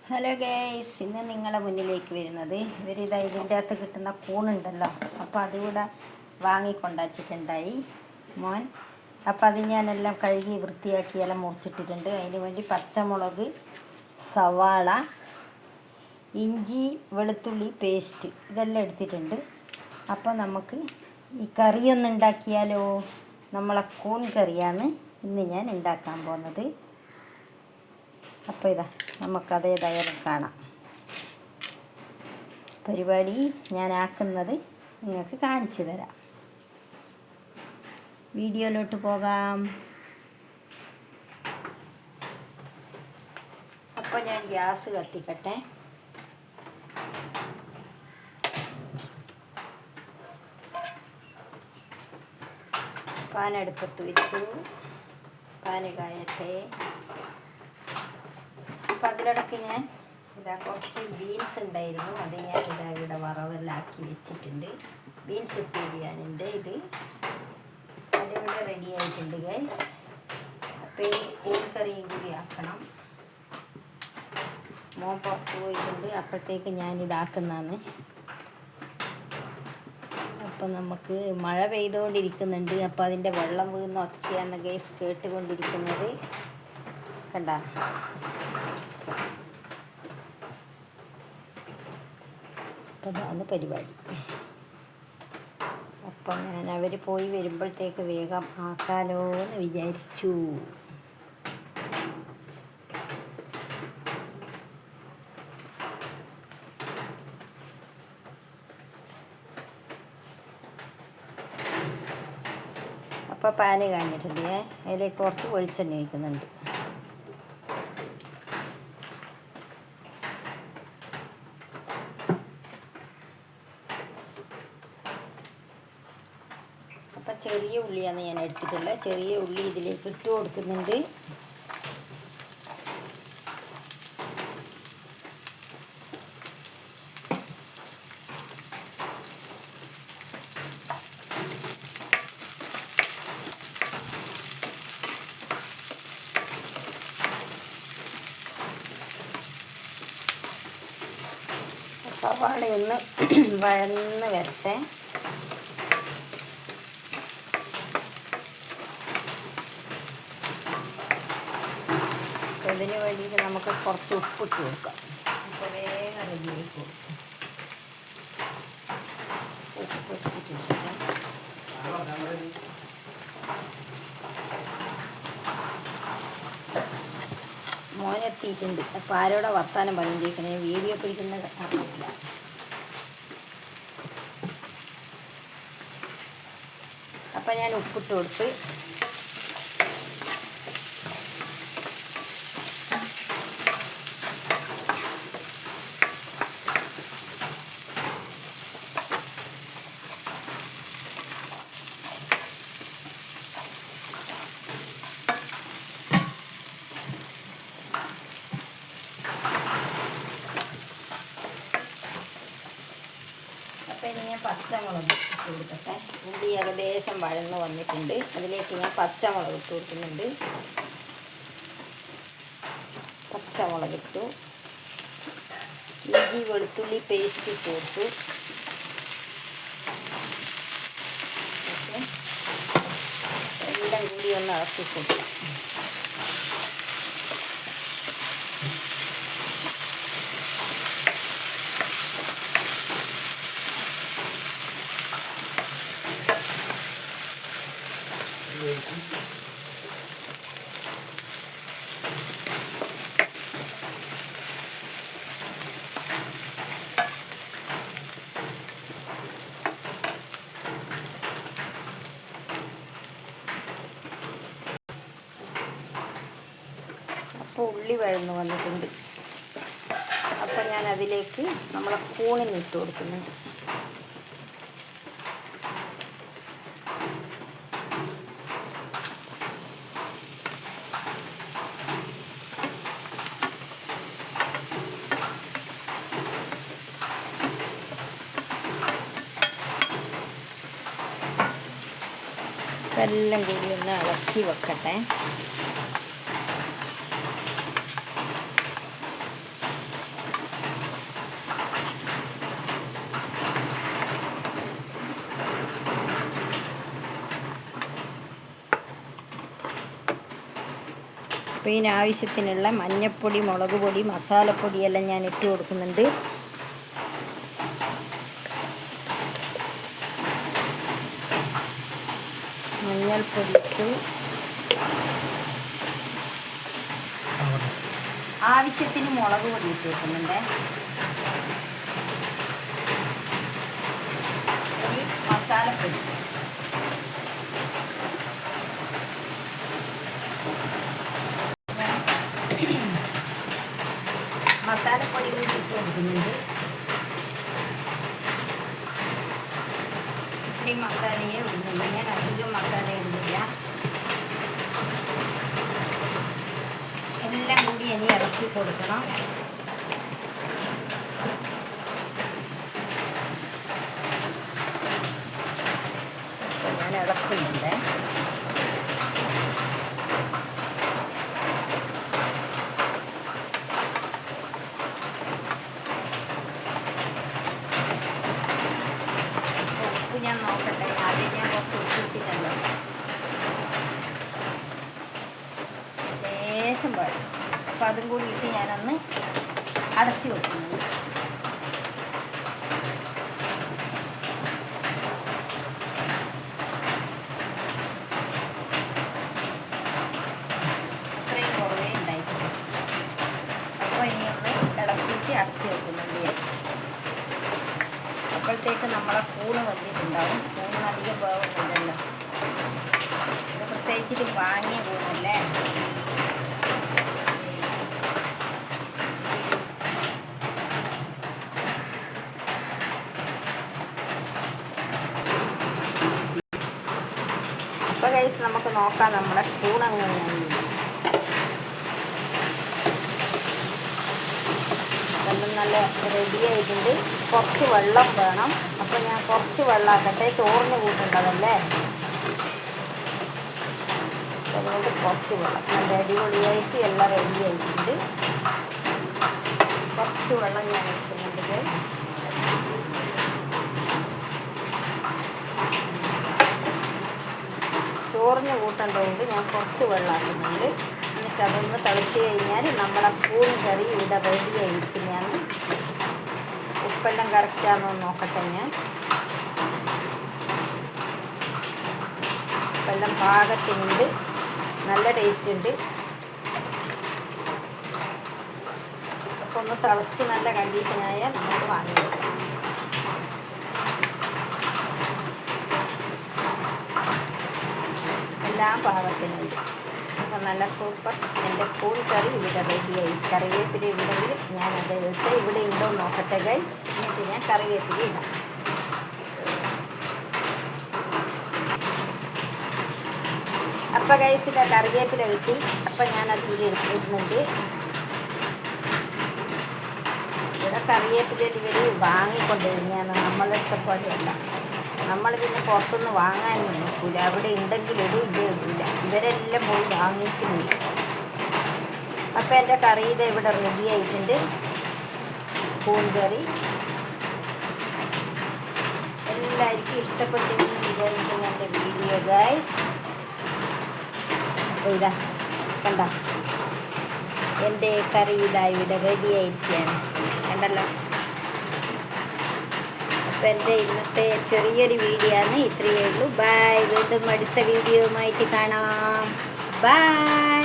Hello guys, ഇന്ന് നിങ്ങളെ മുന്നിലേക്ക് വരുന്നത് ഇവരിതാ ഇതിൻ്റെ അകത്ത് കിട്ടുന്ന കൂണുണ്ടല്ലോ, അപ്പോൾ അതുകൂടെ വാങ്ങിക്കൊണ്ടുവച്ചിട്ടുണ്ടായി മോൻ. അപ്പോൾ അത് ഞാനെല്ലാം കഴുകി വൃത്തിയാക്കി എല്ലാം മുറിച്ചിട്ടിട്ടുണ്ട്. അതിന് വേണ്ടി പച്ചമുളക്, സവാള, ഇഞ്ചി, വെളുത്തുള്ളി പേസ്റ്റ് ഇതെല്ലാം എടുത്തിട്ടുണ്ട്. അപ്പോൾ നമുക്ക് ഈ കറിയൊന്നും ഉണ്ടാക്കിയാലോ. നമ്മളെ കൂൺ കറിയാണ് ഇന്ന് ഞാൻ ഉണ്ടാക്കാൻ പോകുന്നത്. അപ്പോൾ ഇതാ നമുക്കതേതായാലും കാണാം. പരിപാടി ഞാൻ ആക്കുന്നത് നിങ്ങൾക്ക് കാണിച്ചു തരാം. വീഡിയോയിലോട്ട് പോകാം. അപ്പോൾ ഞാൻ ഗ്യാസ് കത്തിക്കട്ടെ. പാൻ അടുപ്പത്ത് വെച്ചു. പാന് കായട്ടെ. അപ്പം അതിലിടയ്ക്ക് ഞാൻ കുറച്ച് ബീൻസ് ഉണ്ടായിരുന്നു, അത് ഞാൻ ഇവിടെ വറവെല്ലാം ആക്കി വെച്ചിട്ടുണ്ട്. ബീൻസ് ഉപ്പേരിയാണ് എൻ്റെ ഇത്. അതിവിടെ റെഡി ആയിട്ടുണ്ട് ഗൈസ്. അപ്പോൾ ഈ കൂൺ കറിയും കൂടി ആക്കണം. മോൻ പുറത്ത് പോയിട്ടുണ്ട്, അപ്പോഴത്തേക്ക് ഞാനിതാക്കുന്നതാണ്. അപ്പം നമുക്ക് മഴ പെയ്തുകൊണ്ടിരിക്കുന്നുണ്ട്. അപ്പോൾ അതിൻ്റെ വെള്ളം വീഴുന്ന ഒച്ചയാണ് ഗൈസ് കേട്ടുകൊണ്ടിരിക്കുന്നത്. കണ്ട, അപ്പോൾ അതാണ് പരിപാടി. അപ്പം ഞാൻ അവർ പോയി വരുമ്പോഴത്തേക്ക് വേഗം ആക്കാലോ എന്ന് വിചാരിച്ചു. അപ്പോൾ പാന് കാഞ്ഞിട്ടുണ്ട്. അതിലേക്ക് കുറച്ച് വെളിച്ചെണ്ണ ഒഴിക്കുന്നുണ്ട്. അപ്പം ചെറിയ ഉള്ളിയാണ് ഞാൻ എടുത്തിട്ടുള്ളത്. ചെറിയ ഉള്ളി ഇതിലേക്ക് ഇട്ട് കൊടുക്കുന്നുണ്ട്. സവാളയൊന്ന് വഴന്ന് വരട്ടെ. ഇതിന് വേണ്ടിയിട്ട് നമുക്ക് കുറച്ച് ഉപ്പിട്ട് കൊടുക്കാം. അപ്പോൾ വേഗം റെഡിയായി കൊടുക്കും. ഉപ്പിട്ടിട്ട് മോനെത്തിയിട്ടുണ്ട്. അപ്പോൾ ആരോടെ വർത്താനം പറഞ്ഞിരിക്കണേ, വീഡിയോ പിടിക്കുന്ന അറിയില്ല. അപ്പം ഞാൻ ഉപ്പിട്ട് കൊടുത്ത് ഇനി ഞാൻ പച്ചമുളക് ഇട്ട് കൊടുക്കട്ടെ. ഉള്ളി ഏകദേശം വഴന്ന് വന്നിട്ടുണ്ട്. അതിലേക്ക് ഞാൻ പച്ചമുളക് ഇട്ട് കൊടുക്കുന്നുണ്ട്. പച്ചമുളക് ഇട്ടു. ഇഞ്ചി വെളുത്തുള്ളി പേസ്റ്റ് ഇട്ട് കൊടുത്തു. എല്ലാം കൂടി ഒന്ന് ഇളക്കി കൊടുക്കാം. അപ്പോൾ ഉള്ളി വഴന്ന് വന്നിട്ടുണ്ട്. അപ്പോൾ ഞാൻ അതിലേക്ക് നമ്മളെ കൂണിന് ഇട്ട് കൊടുക്കുന്നുണ്ട്. എല്ലാം കൂടി ഒന്ന് ഇളക്കി വെക്കട്ടെ. അപ്പോൾ ഇതിനാവശ്യത്തിനുള്ള മഞ്ഞൾപ്പൊടി, മുളക് പൊടി, മസാലപ്പൊടിയെല്ലാം ഞാൻ ഇട്ട് കൊടുക്കുന്നുണ്ട്. മഞ്ഞൾപ്പൊടി ഇട്ടു. ആവശ്യത്തിന് മുളക് പൊടി ഇട്ട് വെക്കുന്നുണ്ട്. ഇനി മസാലപ്പൊടി. മസാലപ്പൊടി കൂടി ഇട്ട് കൊടുക്കുന്നുണ്ട്. ഇത്രയും മസാലയെ ഇടുന്നുള്ളൂ, ഞാൻ അധികം മസാല ഇടുന്നില്ല. എല്ലാം കൂടി ഇനി ഇറക്കി കൊടുക്കണം. ഞാൻ ഇളക്കുന്നുണ്ട്. ഉപ്പ് ഞാൻ നോക്കട്ടെ, ആദ്യം ഞാൻ കുറച്ച് ഉപ്പിട്ടിട്ടല്ലോ. ലേശം പാടും. അപ്പോൾ അതും കൂടി ഇട്ട് ഞാനൊന്ന് അടച്ചു വെക്കുന്നത്. ഇത്രയും കുറവേ ഉണ്ടായിട്ടില്ല. അപ്പോൾ ഇനി ഒന്ന് ഇളക്കിയിട്ട് അടച്ചു വെക്കുന്നുണ്ട് ഞാൻ. അപ്പോഴത്തേക്ക് നമ്മളെ കൂണ് വന്നിട്ടുണ്ടാവും. കൂണ് അധികം വേവുന്നില്ലല്ലോ, ഇത് പ്രത്യേകിച്ചിട്ട് വാങ്ങിയ കൂണല്ലേ. അപ്പോൾ ഗൈസ് നമുക്ക് നോക്കാം നമ്മുടെ കൂണെങ്ങനെയാണ്. വെള്ളം നല്ല റെഡി ആയിട്ടുണ്ട്. കുറച്ച് വെള്ളം വേണം. അപ്പോൾ ഞാൻ കുറച്ച് വെള്ളമാക്കട്ടെ, ചോറിന് കൂട്ടുണ്ടതല്ലേ, അതുകൊണ്ട് കുറച്ച് വെള്ളം. നല്ല അടിപൊളിയായിട്ട് എല്ലാം റെഡി ആയിട്ടുണ്ട്. കുറച്ച് വെള്ളം ഞാൻ എടുക്കുന്നുണ്ട് ഗൈസ്. ചോറിന് കൂട്ടേണ്ടതുകൊണ്ട് ഞാൻ കുറച്ച് വെള്ളമാക്കുന്നുണ്ട്. എന്നിട്ട് അതൊന്ന് തിളച്ച് കഴിഞ്ഞാൽ നമ്മളെ കൂണ് കറി ഇവിടെ റെഡി ആയിരിക്കും. ഞാൻ ഉപ്പെല്ലാം കറക്റ്റാണോ നോക്കട്ടെ. ഞാൻ ഉപ്പെല്ലാം പാകത്തിനുണ്ട്, നല്ല ടേസ്റ്റ് ഉണ്ട്. അപ്പോൾ ഒന്ന് തിളച്ച് നല്ല കണ്ടീഷനായാൽ നമുക്ക് വാങ്ങി വെക്കാം. എല്ലാം പാകത്തിനുണ്ട്. അപ്പോൾ നല്ല സൂപ്പർ എൻ്റെ കൂൺ കറി ഇവിടെ റെഡിയായി. കറിവേപ്പില ഉണ്ടെങ്കിൽ ഞാനത് എടുത്ത് ഇവിടെ ഉണ്ടോ നോക്കട്ടെ ഗൈസ്. എന്നിട്ട് ഞാൻ കറിവേപ്പില ഇടാം. അപ്പോൾ ഗൈസ് ഇതാ കറിവേപ്പില കിട്ടി. അപ്പോൾ ഞാനത് ഇതിലെടുത്തിരുന്നുണ്ട്. ഇവിടെ കറിവേപ്പിലയിൽ ഇവർ വാങ്ങിക്കൊണ്ടിരുന്നതാണ്, നമ്മളെടുത്ത പോലെയല്ല. നമ്മൾ പിന്നെ പുറത്തുനിന്ന് വാങ്ങാനും നോക്കില്ല. അവിടെ ഉണ്ടെങ്കിലും ഇതേ ഇടില്ല, ഇവരെല്ലാം പോയി വാങ്ങിക്കുന്നില്ല. അപ്പോൾ എൻ്റെ കറി ഇത് ഇവിടെ റെഡി ആയിട്ടുണ്ട്. കൂൺ കറി എല്ലാവർക്കും ഇഷ്ടപ്പെട്ടെങ്കിൽ വിചാരിക്കുന്നു എൻ്റെ വീഡിയോ ഗൈസ്. അപ്പോൾ ഇതാ കണ്ട എൻ്റെ കറി ഇതാ ഇവിടെ റെഡി ആയിരിക്കുകയാണ്, കണ്ടല്ലോ. അപ്പോൾ എൻ്റെ ഇന്നത്തെ ചെറിയൊരു വീഡിയോ ആണ്, ഇത്രയേ ഉള്ളൂ. ബൈ. വീണ്ടും അടുത്ത വീഡിയോയുമായിട്ട് കാണാം. ബൈ.